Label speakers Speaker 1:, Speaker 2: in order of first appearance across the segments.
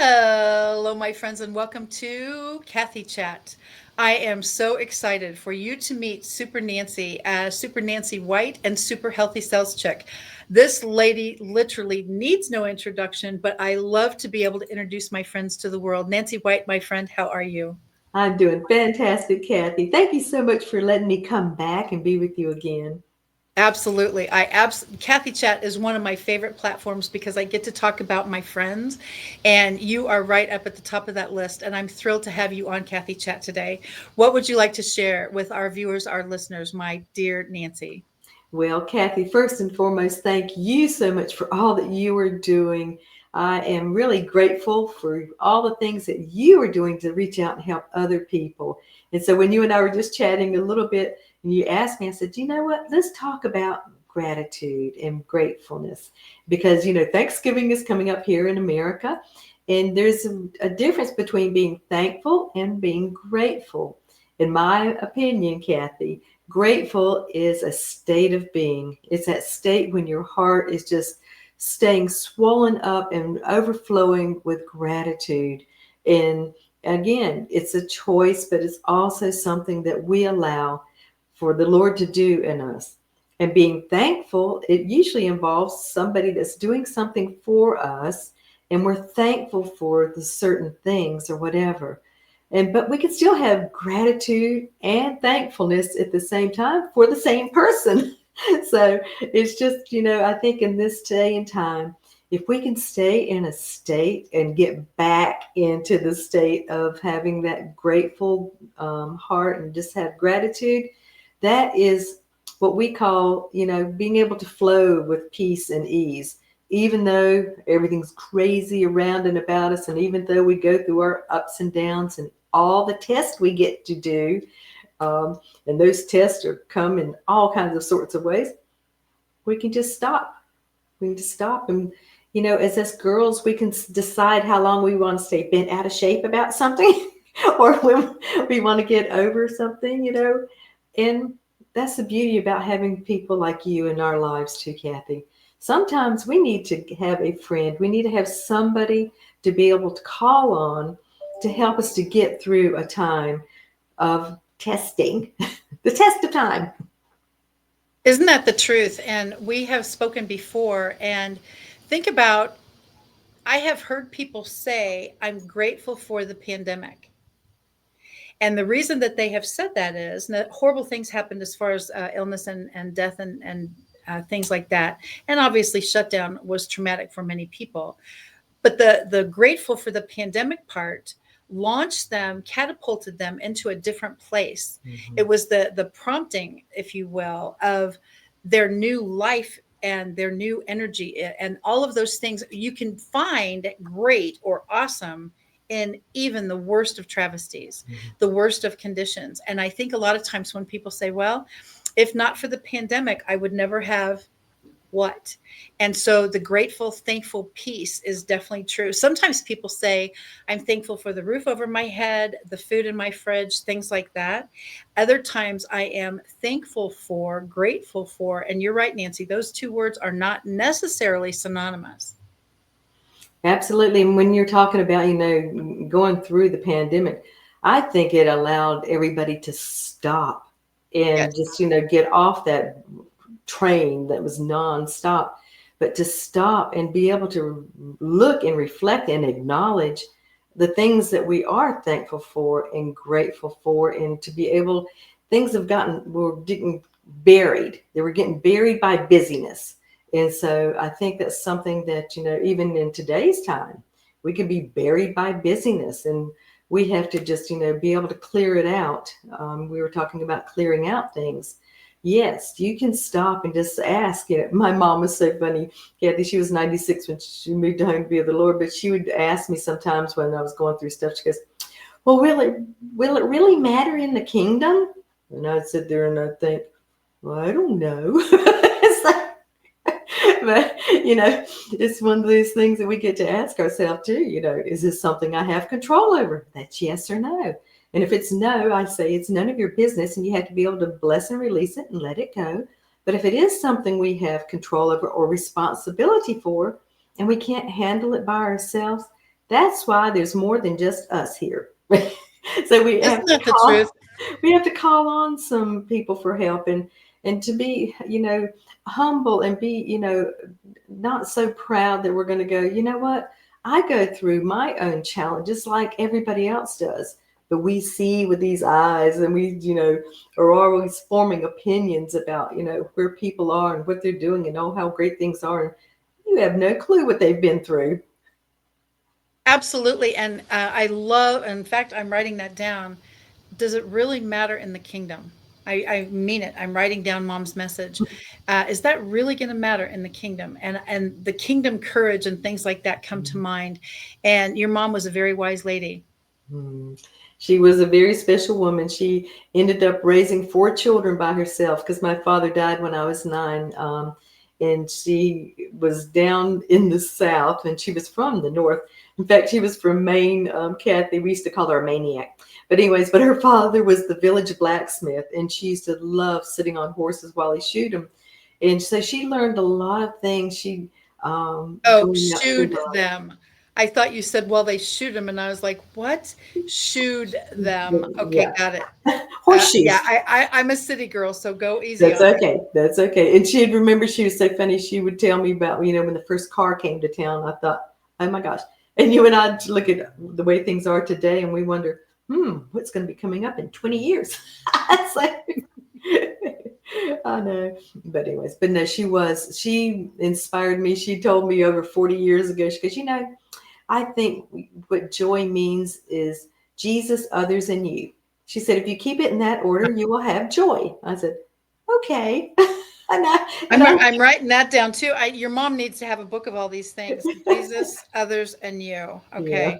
Speaker 1: Hello, my friends, and welcome to Cathy Chat. I am so excited for you to meet Super Nancy White, and Super Healthy Sales Chick. This lady literally needs no introduction, but I love to be able to introduce my friends to the world. Nancy White, my friend, how are you?
Speaker 2: I'm doing fantastic, Kathy. Thank you so much for letting me come back and be with you again.
Speaker 1: Absolutely. Kathy Chat is one of my favorite platforms because I get to talk about my friends, and you are right up at the top of that list. And I'm thrilled to have you on Kathy Chat today. What would you like to share with our viewers, our listeners, my dear Nancy?
Speaker 2: Well, Kathy, first and foremost, thank you so much for all that you are doing. I am really grateful for all the things that you are doing to reach out and help other people. And so, when you and I were just chatting a little bit, and you asked me, I said, you know what? Let's talk about gratitude and gratefulness because, Thanksgiving is coming up here in America. And there's a difference between being thankful and being grateful. In my opinion, Kathy, grateful is a state of being. It's that state when your heart is just staying swollen up and overflowing with gratitude. And again, it's a choice, but it's also something that we allow for the Lord to do in us. And being thankful, it usually involves somebody that's doing something for us, and we're thankful for the certain things or whatever. But we can still have gratitude and thankfulness at the same time for the same person. So it's just, I think in this day and time, if we can stay in a state and get back into the state of having that grateful heart and just have gratitude, that is what we call, being able to flow with peace and ease. Even though everything's crazy around and about us, and even though we go through our ups and downs and all the tests we get to do, and those tests are come in all kinds of sorts of ways, we can just stop. We can just stop. And, as us girls, we can decide how long we want to stay bent out of shape about something or when we want to get over something. And that's the beauty about having people like you in our lives too, Kathy. Sometimes we need to have a friend. We need to have somebody to be able to call on to help us to get through a time of testing, the test of time.
Speaker 1: Isn't that the truth? And we have spoken before, and think about I have heard people say, I'm grateful for the pandemic. And the reason that they have said that is that horrible things happened as far as illness and death and things like that. And obviously, shutdown was traumatic for many people. But the grateful for the pandemic part launched them, catapulted them into a different place.
Speaker 2: Mm-hmm.
Speaker 1: It was the prompting, if you will, of their new life and their new energy and all of those things you can find great or awesome in even the worst of travesties,
Speaker 2: Mm-hmm.
Speaker 1: the worst of conditions. And I think a lot of times when people say, well, if not for the pandemic, I would never have what. And so the grateful, thankful piece is definitely true. Sometimes people say, I'm thankful for the roof over my head, the food in my fridge, things like that. Other times I am thankful for, grateful for, and you're right, Nancy, those two words are not necessarily synonymous.
Speaker 2: Absolutely. And when you're talking about, going through the pandemic, I think it allowed everybody to stop and
Speaker 1: Yes.
Speaker 2: just, get off that train that was nonstop, but to stop and be able to look and reflect and acknowledge the things that we are thankful for and grateful for, and to be able, things were getting buried. They were getting buried by busyness. And so I think that's something that, even in today's time, we can be buried by busyness, and we have to just, be able to clear it out. We were talking about clearing out things. Yes, you can stop and just ask. My mom was so funny, Kathy. She was 96 when she moved home to be with the Lord, but she would ask me sometimes when I was going through stuff. She goes, "Well, will it really matter in the kingdom?" And I'd sit there and I'd think, "Well, I don't know." It's like, but it's one of those things that we get to ask ourselves too. Is this something I have control over? That's yes or no. And if it's no, I say it's none of your business, and you have to be able to bless and release it and let it go. But if it is something we have control over or responsibility for, and we can't handle it by ourselves, That's why there's more than just us here. So
Speaker 1: Isn't that the truth?
Speaker 2: we have to call on some people for help, and to be, humble, and be, not so proud that we're going to go, you know what? I go through my own challenges like everybody else does. But we see with these eyes, and we, are always forming opinions about, where people are and what they're doing and how great things are. And you have no clue what they've been through.
Speaker 1: Absolutely. And I love, in fact, I'm writing that down. Does it really matter in the kingdom? I mean it. I'm writing down mom's message. Is that really going to matter in the kingdom? And the kingdom courage and things like that come to mind. And your mom was a very wise lady.
Speaker 2: Hmm. She was a very special woman. She ended up raising four children by herself because my father died when I was 9. And she was down in the South, and she was from the North. In fact, she was from Maine, Cathy. We used to call her a maniac. But, anyways, but her father was the village blacksmith, and she used to love sitting on horses while he shoot them. And so she learned a lot of things. She,
Speaker 1: Oh,
Speaker 2: going out through
Speaker 1: shooed
Speaker 2: life.
Speaker 1: them. I thought you said, well, they shoot them. And I was like, what? Shooed them. Okay,
Speaker 2: Yeah,
Speaker 1: got it. Yeah,
Speaker 2: horseshoes.
Speaker 1: I'm a city girl, so go easy
Speaker 2: That's
Speaker 1: on me.
Speaker 2: okay. That's okay. And she'd remember, she was so funny. She would tell me about, when the first car came to town. I thought, oh my gosh. And you and I look at the way things are today, and we wonder, what's going to be coming up in 20 years? It's like, I know. But anyways, but no, she inspired me. She told me over 40 years ago, she goes, I think what joy means is Jesus, others, and you. She said, if you keep it in that order, you will have joy. I said, okay. and I, and I,
Speaker 1: I'm writing that down too. Your mom needs to have a book of all these things: Jesus, others, and you.
Speaker 2: yeah.
Speaker 1: Okay,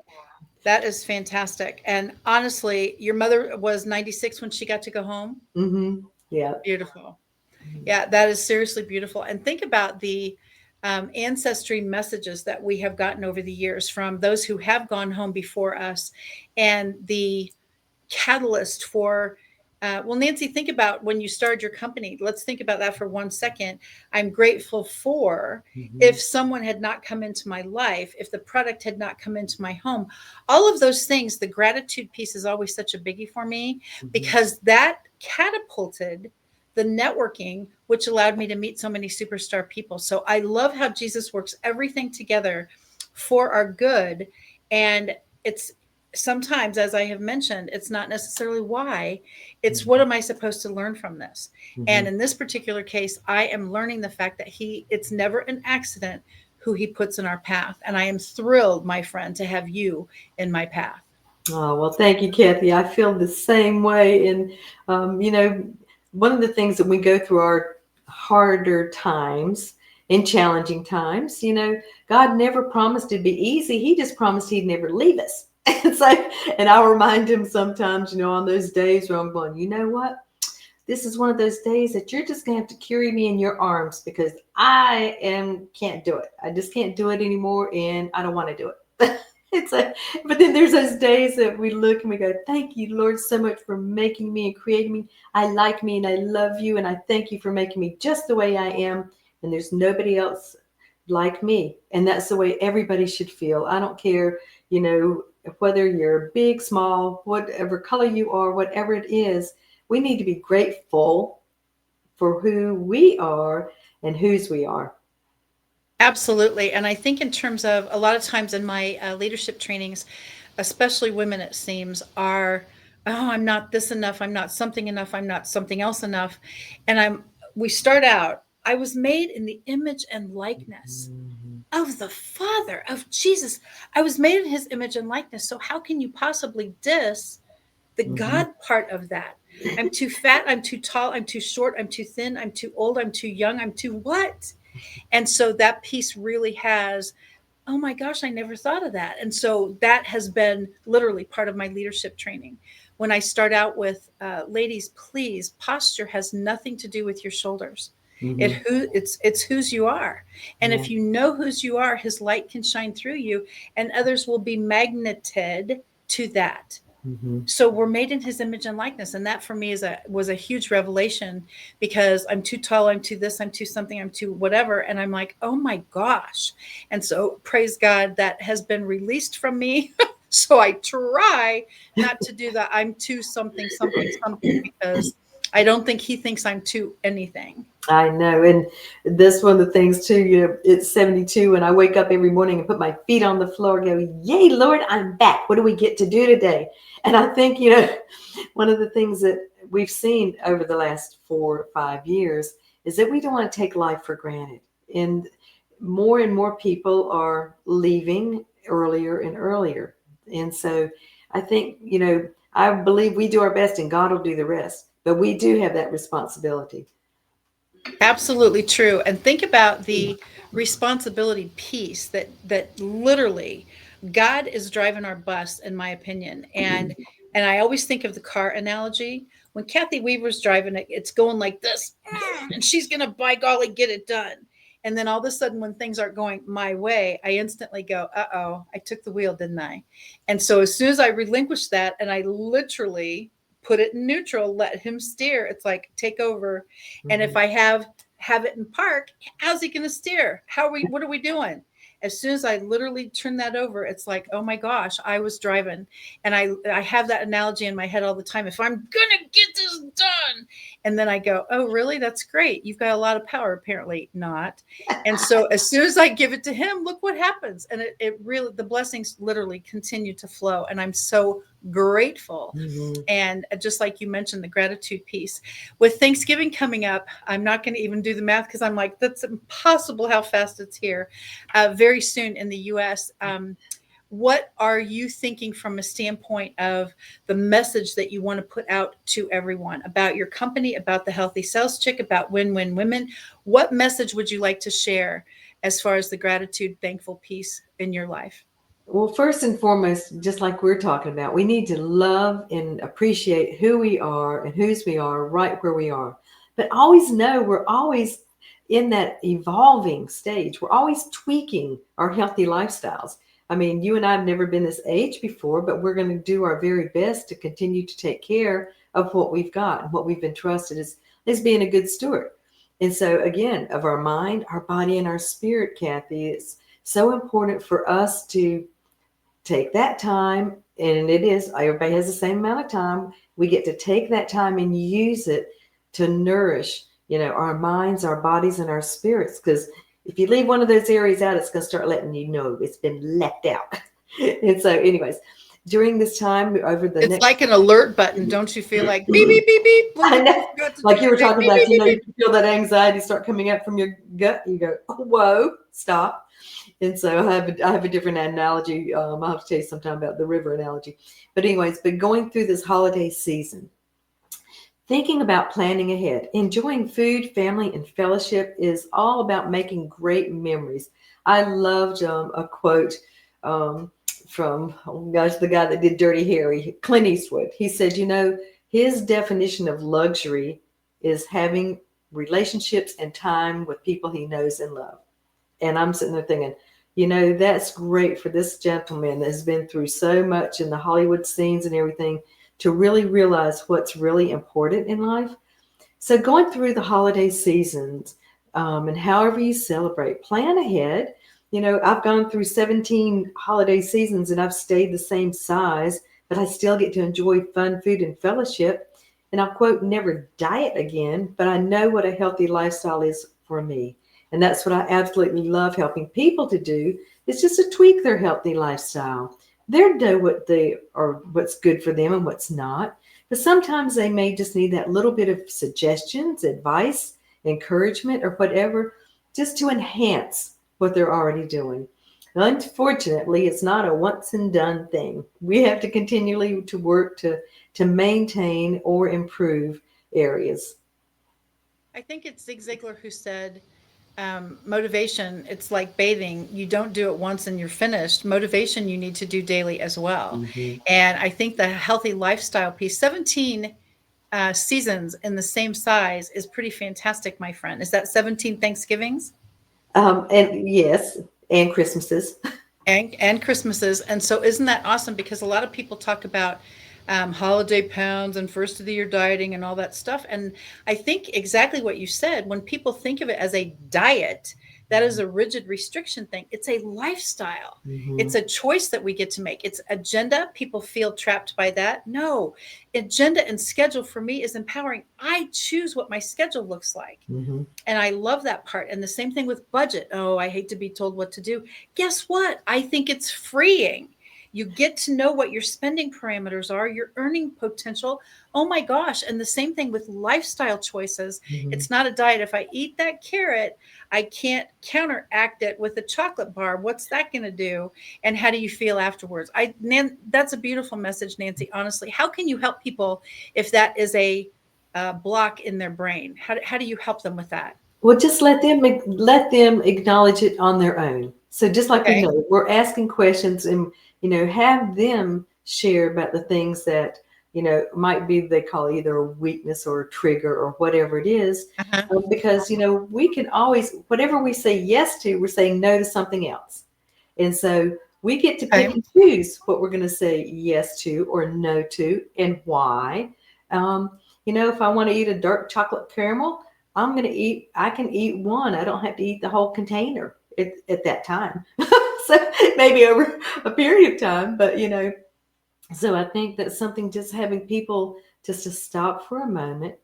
Speaker 1: that is fantastic. And honestly, your mother was 96 when she got to go home.
Speaker 2: Mm-hmm. Yeah.
Speaker 1: Beautiful. Yeah, that is seriously beautiful. And think about the ancestry messages that we have gotten over the years from those who have gone home before us, and the catalyst for well, Nancy, think about when you started your company. Let's think about that for 1 second. I'm grateful for,
Speaker 2: Mm-hmm.
Speaker 1: if someone had not come into my life, if the product had not come into my home, all of those things. The gratitude piece is always such a biggie for me,
Speaker 2: Mm-hmm.
Speaker 1: because that catapulted the networking, which allowed me to meet so many superstar people. So I love how Jesus works everything together for our good. And it's sometimes, as I have mentioned, it's not necessarily why, it's what am I supposed to learn from this?
Speaker 2: Mm-hmm.
Speaker 1: And in this particular case, I am learning the fact that it's never an accident who he puts in our path. And I am thrilled, my friend, to have you in my path.
Speaker 2: Oh, well, thank you, Kathy. I feel the same way. And, one of the things that we go through are harder times and challenging times. God never promised it'd be easy. He just promised he'd never leave us. It's like, and I remind him sometimes, on those days where I'm going, you know what? This is one of those days that you're just going to have to carry me in your arms because can't do it. I just can't do it anymore. And I don't want to do it. It's like, but then there's those days that we look and we go, thank you, Lord, so much for making me and creating me. I like me and I love you. And I thank you for making me just the way I am. And there's nobody else like me. And that's the way everybody should feel. I don't care, whether you're big, small, whatever color you are, whatever it is, we need to be grateful for who we are and whose we are.
Speaker 1: Absolutely. And I think, in terms of a lot of times in my leadership trainings, especially women, it seems, are, oh, I'm not this enough. I'm not something enough. I'm not something else enough. And we start out, I was made in the image and likeness of the Father, of Jesus. I was made in his image and likeness. So how can you possibly diss the
Speaker 2: Mm-hmm.
Speaker 1: God part of that? I'm too fat. I'm too tall. I'm too short. I'm too thin. I'm too old. I'm too young. I'm too what? And so that piece really has, oh my gosh, I never thought of that. And so that has been literally part of my leadership training. When I start out with ladies, please, posture has nothing to do with your shoulders.
Speaker 2: Mm-hmm.
Speaker 1: It's whose you are. And
Speaker 2: Yeah.
Speaker 1: if you know whose you are, his light can shine through you, and others will be magneted to that.
Speaker 2: Hmm.
Speaker 1: So we're made in his image and likeness, and that for me is a was a huge revelation, because I'm too tall, I'm too this, I'm too something, I'm too whatever, and I'm like, oh my gosh. And so praise God that has been released from me. So I try not to do that. I'm too something something something, because I don't think he thinks I'm too anything.
Speaker 2: I know. And that's one of the things too, it's 72 and I wake up every morning and put my feet on the floor and go, yay, Lord, I'm back. What do we get to do today? And I think, one of the things that we've seen over the last 4 or 5 years is that we don't want to take life for granted. And more people are leaving earlier and earlier. And so I think, I believe we do our best and God will do the rest. But we do have that responsibility.
Speaker 1: Absolutely true. And think about the responsibility piece that literally God is driving our bus, in my opinion. And I always think of the car analogy. When Kathy Weaver's driving it, it's going like this, and she's gonna by golly get it done. And then all of a sudden, when things aren't going my way, I instantly go, "Uh-oh, I took the wheel, didn't I?" And so as soon as I relinquish that, and I literally put it in neutral, let him steer, it's like take over. And if
Speaker 2: Mhm.
Speaker 1: I have it in park, how's he going to steer? How are we? What are we doing? As soon as I literally turn that over, it's like, oh my gosh, I was driving, and I have that analogy in my head all the time. If I'm gonna get this done, and then I go, oh really? That's great. You've got a lot of power. Apparently not. And so as soon as I give it to him, look what happens, and it really the blessings literally continue to flow, and I'm so grateful.
Speaker 2: Mhm.
Speaker 1: And just like you mentioned, the gratitude piece with Thanksgiving coming up, I'm not going to even do the math because I'm like, that's impossible how fast it's here. Very soon in the US. What are you thinking from a standpoint of the message that you want to put out to everyone about your company, about the Healthy Sales Chick, about Win Win Women? What message would you like to share as far as the gratitude, thankful piece in your life?
Speaker 2: Well, first and foremost, just like we're talking about, we need to love and appreciate who we are and whose we are right where we are. But always know we're always in that evolving stage. We're always tweaking our healthy lifestyles. I mean, you and I have never been this age before, but we're going to do our very best to continue to take care of what we've got and what we've been trusted as being a good steward. And so, again, of our mind, our body, and our spirit, Kathy, it's so important for us to take that time, and it is, everybody has the same amount of time. We get to take that time and use it to nourish, our minds, our bodies, and our spirits. Because if you leave one of those areas out, it's going to start letting you know it's been left out. And so, anyways, during this time over the
Speaker 1: It's
Speaker 2: next
Speaker 1: like an alert button. Don't you feel like beep, beep, beep, beep? Look
Speaker 2: I
Speaker 1: at what
Speaker 2: know,
Speaker 1: you got to do
Speaker 2: like you were
Speaker 1: today.
Speaker 2: talking
Speaker 1: Beep,
Speaker 2: about,
Speaker 1: beep, beep,
Speaker 2: you
Speaker 1: beep.
Speaker 2: can feel that anxiety start coming up from your gut. You go, oh, whoa, stop. And so I have a different analogy. I'll have to tell you sometime about the river analogy. But anyways, but going through this holiday season, thinking about planning ahead, enjoying food, family, and fellowship is all about making great memories. I loved a quote um, from, oh gosh, the guy that did Dirty Harry, Clint Eastwood. He said, his definition of luxury is having relationships and time with people he knows and loves. And I'm sitting there thinking, that's great for this gentleman that has been through so much in the Hollywood scenes and everything to really realize what's really important in life. So, going through the holiday seasons and however you celebrate, plan ahead. I've gone through 17 holiday seasons and I've stayed the same size, but I still get to enjoy fun food and fellowship. And I'll quote, never diet again, but I know what a healthy lifestyle is for me. And that's what I absolutely love helping people to do is just to tweak their healthy lifestyle. They know what they are, what's good for them and what's not. But sometimes they may just need that little bit of suggestions, advice, encouragement, or whatever, just to enhance what they're already doing. Unfortunately, it's not a once and done thing. We have to continually to work to maintain or improve areas.
Speaker 1: I think it's Zig Ziglar who said, motivation, it's like bathing. You don't do it once and you're finished. Motivation, you need to do daily as well.
Speaker 2: Mhm.
Speaker 1: And I think the healthy lifestyle piece, 17 seasons in the same size is pretty fantastic, my friend. Is that 17 Thanksgivings?
Speaker 2: And yes, and Christmases.
Speaker 1: And Christmases. And so isn't that awesome? Because a lot of people talk about holiday pounds and first of the year dieting and all that stuff. And I think exactly what you said, when people think of it as a diet, that is a rigid restriction thing. It's a lifestyle.
Speaker 2: Mm-hmm.
Speaker 1: It's a choice that we get to make. It's agenda. People feel trapped by that. No, agenda and schedule for me is empowering. I choose what my schedule looks like.
Speaker 2: Mm-hmm.
Speaker 1: And I love that part. And the same thing with budget. Oh, I hate to be told what to do. Guess what? I think it's freeing. You get to know what your spending parameters are, your earning potential. Oh my gosh. And the same thing with lifestyle choices.
Speaker 2: Mm-hmm.
Speaker 1: It's not a diet. If I eat that carrot, I can't counteract it with a chocolate bar. What's that going to do? And how do you feel afterwards? That's a beautiful message, Nancy. Honestly, how can you help people if that is a block in their brain? How do you help them with that?
Speaker 2: Well, just let them acknowledge it on their own. So just like we
Speaker 1: Okay.
Speaker 2: know, we're asking questions, and have them share about the things that might be, they call either a weakness or a trigger or whatever it is.
Speaker 1: Uh-huh.
Speaker 2: Because we can always, whatever we say yes to, we're saying no to something else. And so we get to pick
Speaker 1: Okay.
Speaker 2: and choose what we're going to say yes to or no to, and why. Um, if I want to eat a dark chocolate caramel, I can eat one. I don't have to eat the whole container at that time. So maybe over a period of time, but so I think that's something, just having people just to stop for a moment.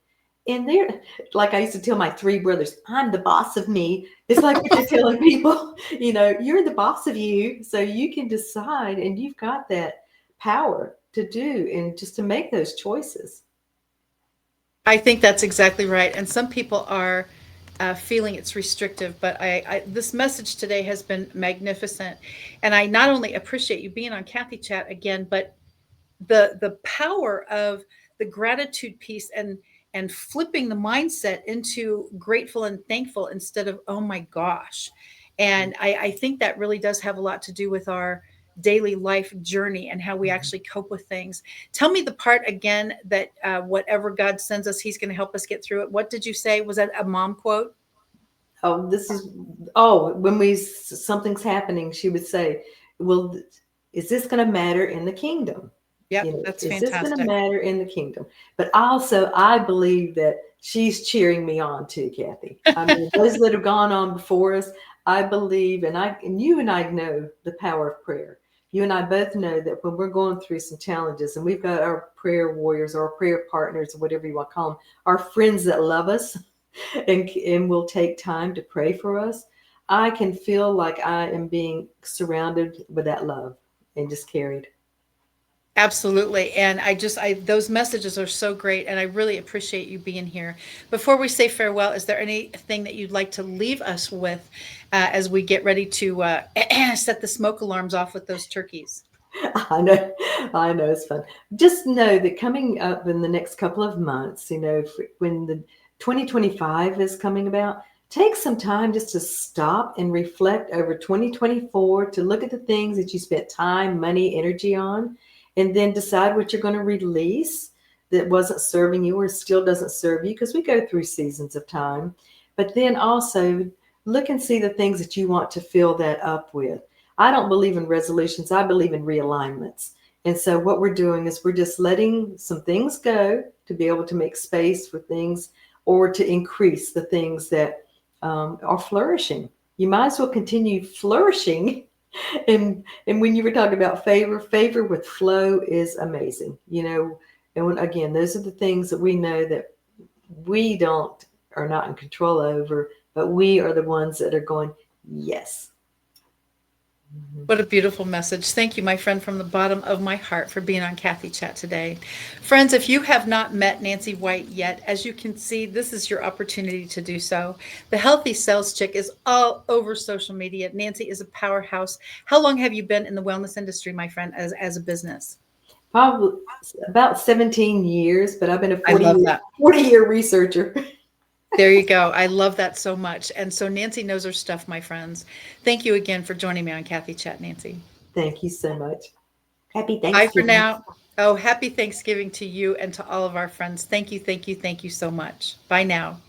Speaker 2: And they're, like I used to tell my three brothers, I'm the boss of me. It's like what you're telling people, you're the boss of you. So you can decide, and you've got that power to do and just to make those choices.
Speaker 1: I think that's exactly right. And some people are feeling it's restrictive, but this message today has been magnificent. And I not only appreciate you being on Kathy Chat again, but the power of the gratitude piece and flipping the mindset into grateful and thankful instead of oh my gosh. And I think that really does have a lot to do with our daily life journey and how we actually cope with things. Tell me the part again that whatever God sends us, He's going to help us get through it. What did you say? Was that a mom quote?
Speaker 2: Oh, this is, oh, when something's happening, she would say, well, is this going to matter in the kingdom?
Speaker 1: Yep, that's
Speaker 2: Is this going to
Speaker 1: fantastic.
Speaker 2: matter in the kingdom? But also, I believe that she's cheering me on too, Kathy. I mean, those that have gone on before us, I believe, and you and I know the power of prayer. You and I both know that when we're going through some challenges, and we've got our prayer warriors or our prayer partners, or whatever you want to call them, our friends that love us and will take time to pray for us, I can feel like I am being surrounded with that love and just carried.
Speaker 1: Absolutely. And those messages are so great. And I really appreciate you being here. Before we say farewell, is there anything that you'd like to leave us with as we get ready to set the smoke alarms off with those turkeys?
Speaker 2: I know, I know it's fun. Just know that coming up in the next couple of months, when the 2025 is coming about, take some time just to stop and reflect over 2024, to look at the things that you spent time, money, energy on, and then decide what you're going to release that wasn't serving you or still doesn't serve you, because we go through seasons of time. But then also look and see the things that you want to fill that up with. I don't believe in resolutions. I believe in realignments. And so what we're doing is we're just letting some things go to be able to make space for things, or to increase the things that are flourishing. You might as well continue flourishing. And when you were talking about favor with flow is amazing. And again, those are the things that we know that we don't are not in control over, but we are the ones that are going, yes. Mhm.
Speaker 1: What a beautiful message. Thank you, my friend, from the bottom of my heart for being on Kathy Chat today. Friends, if you have not met Nancy White yet, as you can see, this is your opportunity to do so. The Healthy Sales Chick is all over social media. Nancy is a powerhouse. How long have you been in the wellness industry, my friend, as a business?
Speaker 2: Probably about 17 years, but I've been a
Speaker 1: I
Speaker 2: 40
Speaker 1: love
Speaker 2: year,
Speaker 1: that.
Speaker 2: 40-year researcher.
Speaker 1: There you go. I love that so much. And so Nancy knows her stuff, my friends. Thank you again for joining me on Kathy Chat, Nancy.
Speaker 2: Thank you so much. Happy
Speaker 1: Bye for
Speaker 2: Thanksgiving.
Speaker 1: now. Oh, happy Thanksgiving to you and to all of our friends. Thank you, thank you, thank you so much. Bye now.